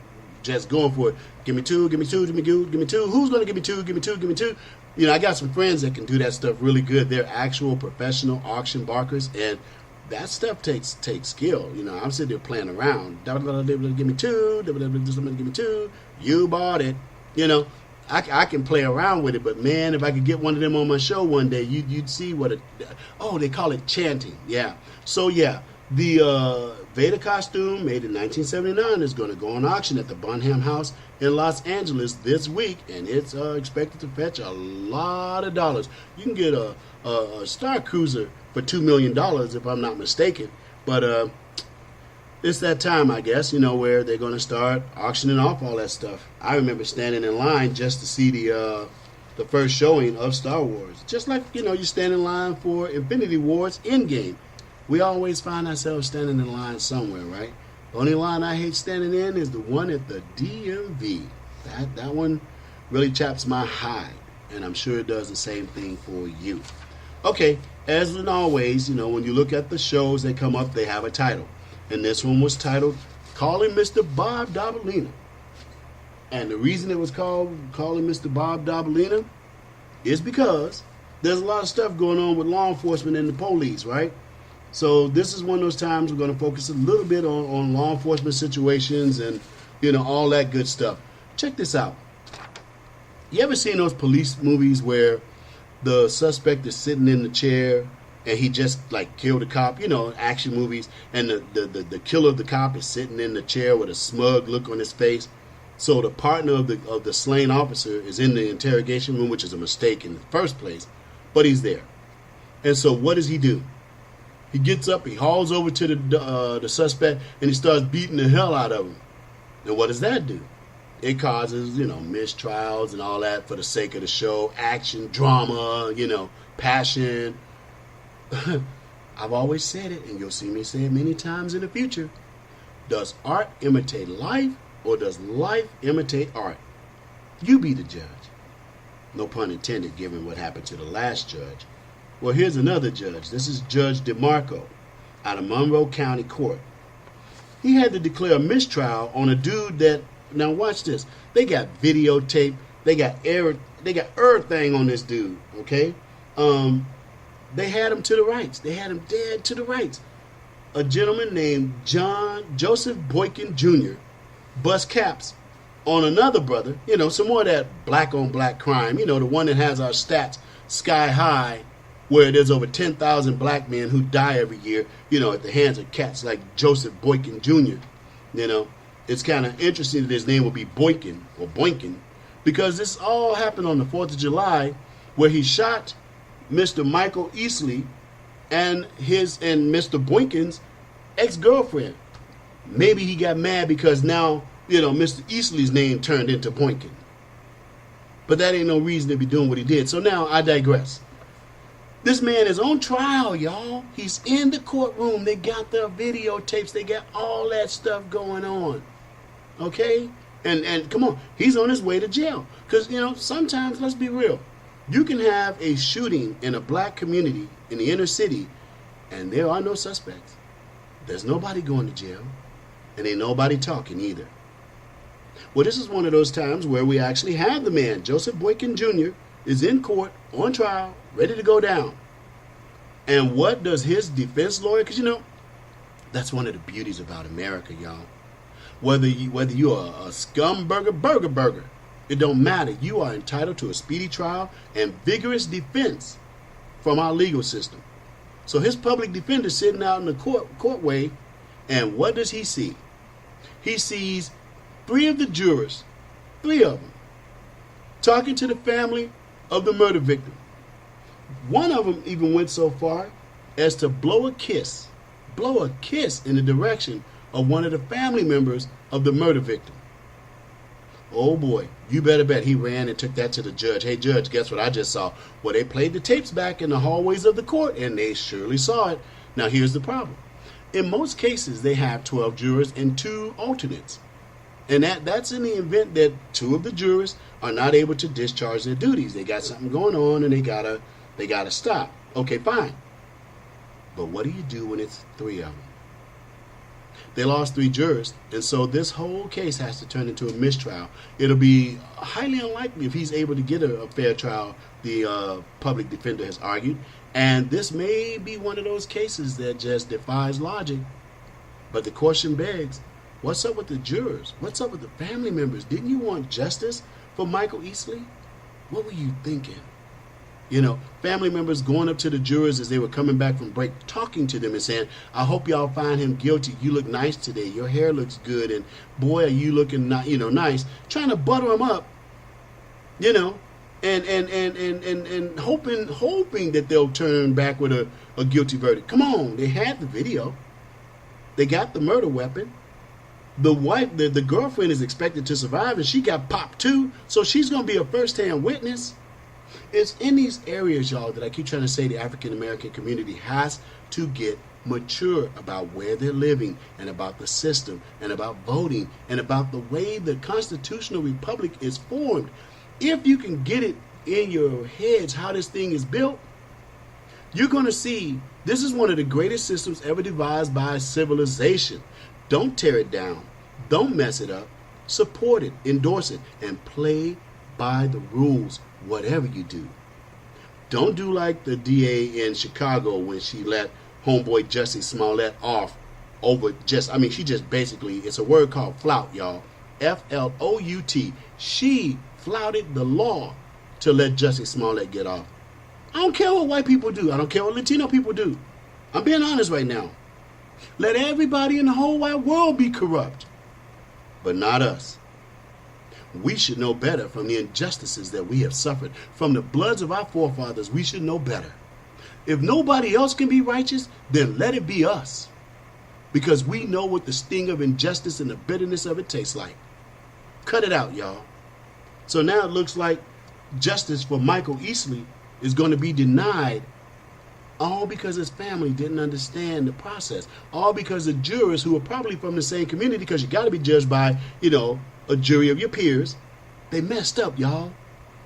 just going for it. Give me two, give me two, give me two, give me two. Who's going to give me two, give me two, give me two? You know, I got some friends that can do that stuff really good. They're actual professional auction barkers, and that stuff takes skill. You know, I'm sitting there playing around. Give me two. Give me two. You bought it. You know, I can play around with it, but man, if I could get one of them on my show one day, you'd see what they call it chanting. Yeah. So yeah, the Vader costume made in 1979 is going to go on auction at the Bonham House in Los Angeles this week, and it's expected to fetch a lot of dollars. You can get a Star Cruiser for $2 million, if I'm not mistaken. But it's that time, I guess, you know, where they're going to start auctioning off all that stuff. I remember standing in line just to see the first showing of Star Wars. Just like, you know, you stand in line for Infinity Ward's Endgame. We always find ourselves standing in line somewhere, right? The only line I hate standing in is the one at the DMV. That one really chaps my hide, and I'm sure it does the same thing for you. Okay, as in always, you know, when you look at the shows that come up, they have a title. And this one was titled, Calling Mr. Bobdabalina. And the reason it was called Calling Mr. Bobdabalina is because there's a lot of stuff going on with law enforcement and the police, right? So this is one of those times we're going to focus a little bit on law enforcement situations and, you know, all that good stuff. Check this out. You ever seen those police movies where the suspect is sitting in the chair and he just like killed a cop? You know, action movies, and the killer of the cop is sitting in the chair with a smug look on his face. So the partner of the slain officer is in the interrogation room, which is a mistake in the first place, but he's there. And so what does he do? He gets up, he hauls over to the suspect, and he starts beating the hell out of him. And what does that do? It causes, you know, mistrials and all that for the sake of the show, action, drama, you know, passion. I've always said it, and you'll see me say it many times in the future. Does art imitate life, or does life imitate art? You be the judge. No pun intended, given what happened to the last judge. Well, here's another judge. This is Judge DeMarco out of Monroe County Court. He had to declare a mistrial on a dude that, now watch this, they got videotape, they got everything on this dude, okay? They had him to the rights. They had him dead to the rights. A gentleman named Joseph Boykin Jr. bust caps on another brother, you know, some more of that black on black crime, you know, the one that has our stats sky high, where there's over 10,000 black men who die every year, you know, at the hands of cats like Joseph Boykin Jr. You know, it's kind of interesting that his name will be Boykin or Boykin, because this all happened on the 4th of July, where he shot Mr. Michael Easley and Mr. Boykin's ex-girlfriend. Maybe he got mad because now, you know, Mr. Easley's name turned into Boykin. But that ain't no reason to be doing what he did. So now I digress. This man is on trial, y'all. He's in the courtroom. They got the videotapes. They got all that stuff going on. Okay? And come on, he's on his way to jail. Because, you know, sometimes, let's be real, you can have a shooting in a black community in the inner city, and there are no suspects. There's nobody going to jail, and ain't nobody talking either. Well, this is one of those times where we actually have the man, Joseph Boykin Jr., is in court, on trial, ready to go down. And what does his defense lawyer, because, you know, that's one of the beauties about America, y'all. Whether you are a burger, it don't matter. You are entitled to a speedy trial and vigorous defense from our legal system. So his public defender sitting out in the courtway, and what does he see? He sees three of the jurors, three of them, talking to the family of the murder victim. One of them even went so far as to blow a kiss in the direction of one of the family members of the murder victim. Oh boy, you better bet he ran and took that to the judge. Hey judge, guess what I just saw? Well, they played the tapes back in the hallways of the court, and they surely saw it. Now here's the problem. In most cases, they have 12 jurors and 2 alternates. And that's in the event that 2 of the jurors are not able to discharge their duties. They got something going on and they gotta stop. Okay, fine. But what do you do when it's 3 of them? They lost 3 jurors, and so this whole case has to turn into a mistrial. It'll be highly unlikely if he's able to get a fair trial, the public defender has argued. And this may be one of those cases that just defies logic. But the question begs, what's up with the jurors? What's up with the family members? Didn't you want justice for Michael Easley? What were you thinking? You know, family members going up to the jurors as they were coming back from break, talking to them and saying, I hope y'all find him guilty. You look nice today. Your hair looks good. And boy, are you looking nice. Trying to butter them up, you know, and hoping that they'll turn back with a guilty verdict. Come on, they had the video. They got the murder weapon. The wife, the girlfriend is expected to survive, and she got popped too, so she's going to be a first-hand witness. It's in these areas, y'all, that I keep trying to say the African-American community has to get mature about where they're living and about the system and about voting and about the way the constitutional republic is formed. If you can get it in your heads how this thing is built, you're going to see this is one of the greatest systems ever devised by civilization. Don't tear it down. Don't mess it up. Support it, endorse it, and play by the rules, whatever you do. Don't do like the DA in Chicago when she let homeboy Jussie Smollett off over she just basically, it's a word called flout, y'all. Flout. She flouted the law to let Jussie Smollett get off. I don't care what white people do. I don't care what Latino people do. I'm being honest right now. Let everybody in the whole wide world be corrupt, but not us. We should know better from the injustices that we have suffered. From the bloods of our forefathers, we should know better. If nobody else can be righteous, then let it be us. Because we know what the sting of injustice and the bitterness of it tastes like. Cut it out, y'all. So now it looks like justice for Michael Easley is going to be denied, all because his family didn't understand the process. All because the jurors, who are probably from the same community, because you got to be judged by, a jury of your peers, they messed up, y'all.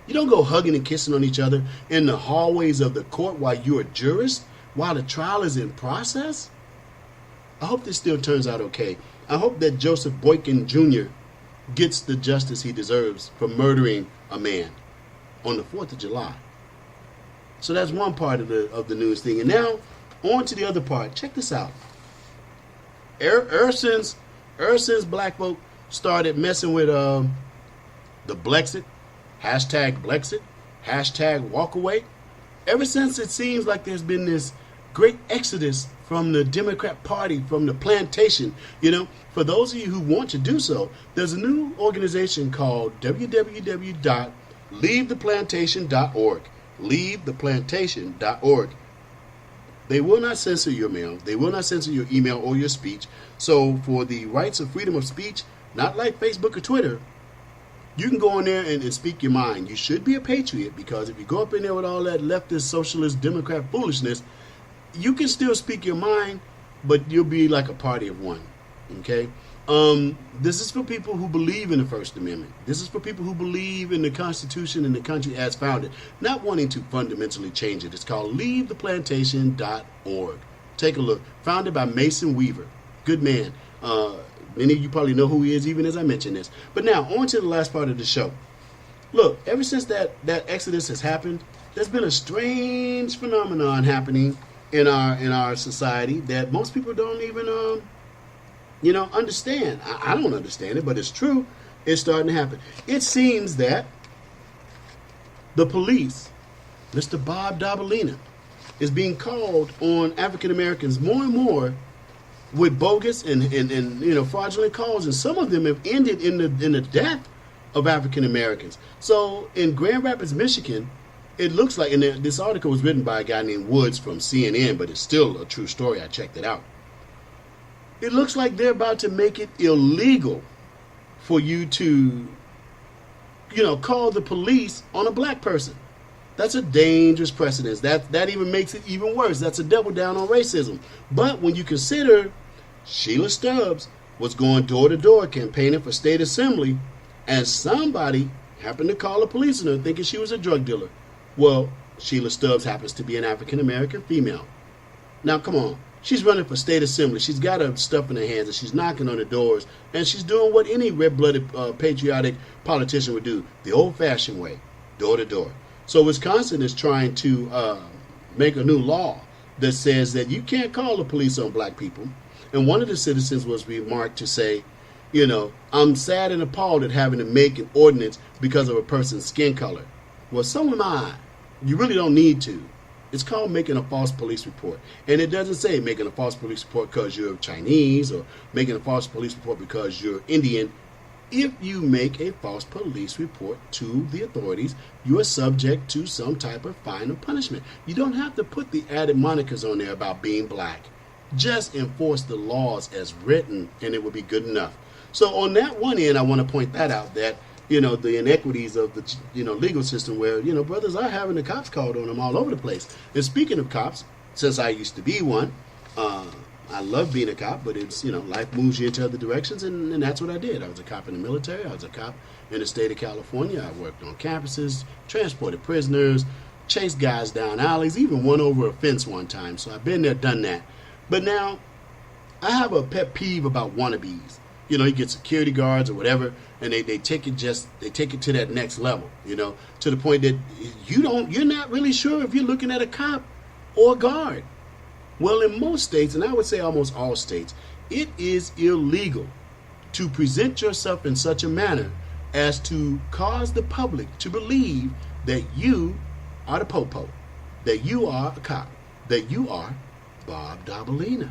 You don't go hugging and kissing on each other in the hallways of the court while you're a jurist, while the trial is in process. I hope this still turns out okay. I hope that Joseph Boykin Jr. gets the justice he deserves for murdering a man on the 4th of July. So that's one part of the news thing. And now, on to the other part. Check this out. Ever since black folk started messing with the Blexit, hashtag walkaway, ever since it seems like there's been this great exodus from the Democrat Party, from the plantation. For those of you who want to do so, there's a new organization called www.leavetheplantation.org. Leavetheplantation.org. They will not censor your mail. They will not censor your email or your speech. So for the rights of freedom of speech, not like Facebook or Twitter, you can go in there and speak your mind. You should be a patriot, because if you go up in there with all that leftist, socialist, Democrat foolishness, you can still speak your mind, but you'll be like a party of one. Okay? This is for people who believe in the First Amendment. This is for people who believe in the Constitution and the country as founded, not wanting to fundamentally change it. It's called leavetheplantation.org. Take a look. Founded by Mason Weaver. Good man. Many of you probably know who he is, even as I mentioned this. But now, on to the last part of the show. Look, ever since that exodus has happened, there's been a strange phenomenon happening in our society that most people don't even understand. I don't understand it, but it's true. It's starting to happen. It seems that the police, Mr. Bobdabalina, is being called on African Americans more and more with bogus and fraudulent calls, and some of them have ended in the death of African Americans. So in Grand Rapids, Michigan, it looks like, and this article was written by a guy named Woods from CNN, but it's still a true story. I checked it out. It looks like they're about to make it illegal for you to, call the police on a black person. That's a dangerous precedent. That even makes it even worse. That's a double down on racism. But when you consider Sheila Stubbs was going door to door campaigning for state assembly, and somebody happened to call the police on her thinking she was a drug dealer. Well, Sheila Stubbs happens to be an African American female. Now, come on. She's running for state assembly. She's got her stuff in her hands, and she's knocking on the doors, and she's doing what any red-blooded, patriotic politician would do, the old-fashioned way, door to door. So Wisconsin is trying to make a new law that says that you can't call the police on black people. And one of the citizens was remarked to say, I'm sad and appalled at having to make an ordinance because of a person's skin color. Well, so am I. You really don't need to. It's called making a false police report. And it doesn't say making a false police report because you're Chinese or making a false police report because you're Indian. If you make a false police report to the authorities, you are subject to some type of fine or punishment. You don't have to put the added monikers on there about being black. Just enforce the laws as written, and it will be good enough. So on that one end, I want to point that out, that, the inequities of the, legal system where, brothers are having the cops called on them all over the place. And speaking of cops, since I used to be one, I love being a cop, but it's, life moves you into other directions, and that's what I did. I was a cop in the military. I was a cop in the state of California. I worked on campuses, transported prisoners, chased guys down alleys, even won over a fence one time. So I've been there, done that. But now, I have a pet peeve about wannabes. You get security guards or whatever, and they take it to that next level, to the point that you're not really sure if you're looking at a cop or a guard. Well, in most states, and I would say almost all states, it is illegal to present yourself in such a manner as to cause the public to believe that you are the popo, that you are a cop, that you are Bobdabalina.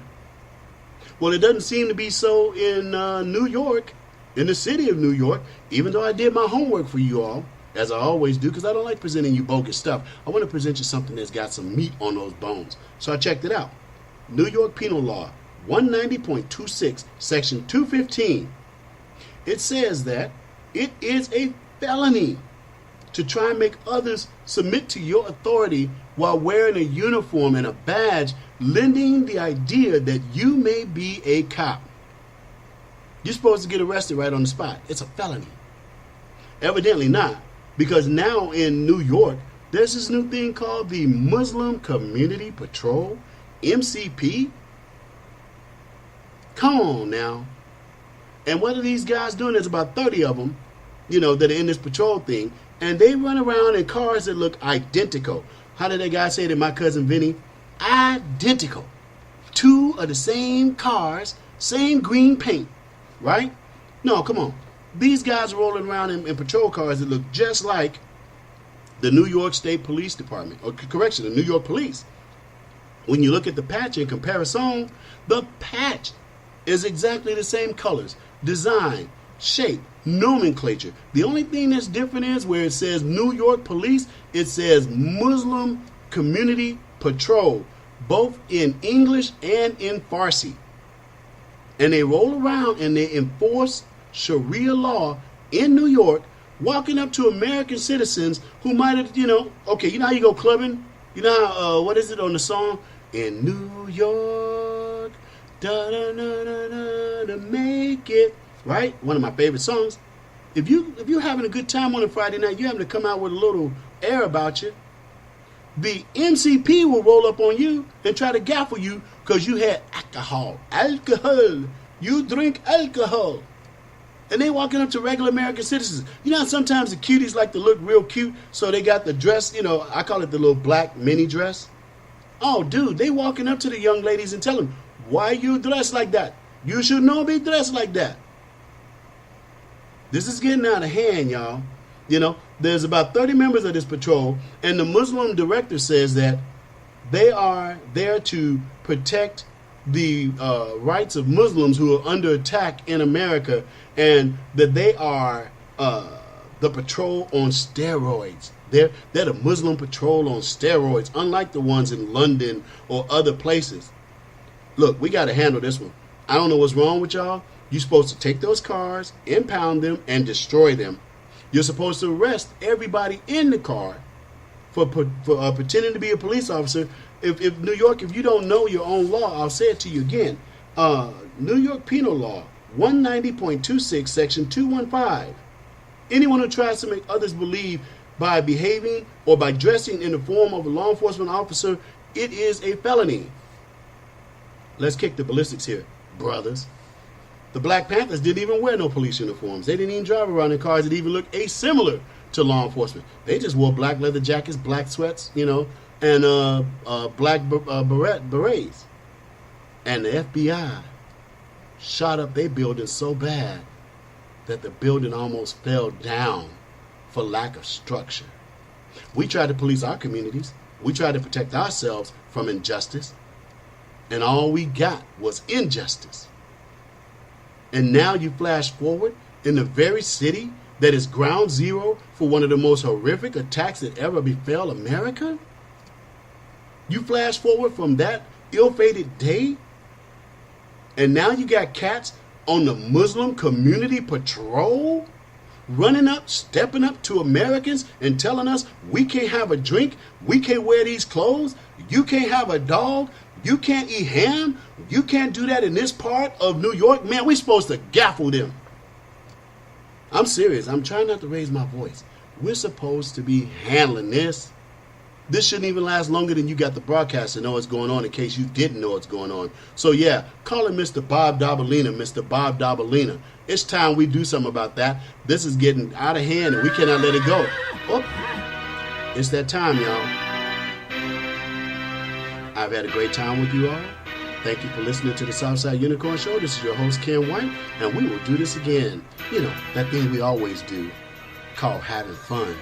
Well, it doesn't seem to be so in New York, in the city of New York, even though I did my homework for you all, as I always do, because I don't like presenting you bogus stuff. I want to present you something that's got some meat on those bones. So I checked it out. New York Penal Law 190.26, Section 215. It says that it is a felony to try and make others submit to your authority while wearing a uniform and a badge, lending the idea that you may be a cop. You're supposed to get arrested right on the spot. It's a felony. Evidently not, because now in New York, there's this new thing called the Muslim Community Patrol, MCP. Come on now. And what are these guys doing? There's about 30 of them, that are in this patrol thing. And they run around in cars that look identical. How did that guy say to my cousin Vinny? Identical. Two of the same cars, same green paint, right? No, come on. These guys are rolling around in patrol cars that look just like the New York State Police Department, or correction, the New York Police. When you look at the patch in comparison, the patch is exactly the same colors, design, shape, nomenclature. The only thing that's different is where it says New York Police, it says Muslim Community Patrol, both in English and in Farsi. And they roll around and they enforce Sharia law in New York, walking up to American citizens who might have, okay, you know how you go clubbing? You know how, what is it on the song? In New York, da-da-da-da-da, to make it. Right? One of my favorite songs. If you're having a good time on a Friday night, you having to come out with a little air about you, the MCP will roll up on you and try to gaffle you because you had alcohol. Alcohol. You drink alcohol. And they walking up to regular American citizens. You know how sometimes the cuties like to look real cute, so they got the dress, I call it the little black mini dress. Oh, dude, they walking up to the young ladies and tell them, why you dressed like that? You should not be dressed like that. This is getting out of hand, y'all. There's about 30 members of this patrol, and the Muslim director says that they are there to protect the rights of Muslims who are under attack in America, and that they are the patrol on steroids. They're the Muslim patrol on steroids, unlike the ones in London or other places. Look, we got to handle this one. I don't know what's wrong with y'all. You're supposed to take those cars, impound them, and destroy them. You're supposed to arrest everybody in the car for pretending to be a police officer. If New York, if you don't know your own law, I'll say it to you again. New York Penal Law 190.26, Section 215. Anyone who tries to make others believe by behaving or by dressing in the form of a law enforcement officer, it is a felony. Let's kick the ballistics here, brothers. The Black Panthers didn't even wear no police uniforms. They didn't even drive around in cars that even looked asimilar to law enforcement. They just wore black leather jackets, black sweats, and black berets. And the FBI shot up their building so bad that the building almost fell down for lack of structure. We tried to police our communities. We tried to protect ourselves from injustice. And all we got was injustice. And now you flash forward in the very city that is ground zero for one of the most horrific attacks that ever befell America? You flash forward from that ill-fated day, and now you got cats on the Muslim Community Patrol running up, stepping up to Americans and telling us we can't have a drink, we can't wear these clothes, you can't have a dog, you can't eat ham, you can't do that in this part of New York. Man, we're supposed to gaffle them. I'm serious. I'm trying not to raise my voice. We're supposed to be handling this. This shouldn't even last longer than you got the broadcast to know what's going on in case you didn't know what's going on. So yeah, call him Mr. Bobdabalina, Mr. Bobdabalina. It's time we do something about that. This is getting out of hand and we cannot let it go. Oh, it's that time, y'all. I've had a great time with you all. Thank you for listening to the Southside Unicorn Show. This is your host, Ken White, and we will do this again. You know, that thing we always do, called having fun.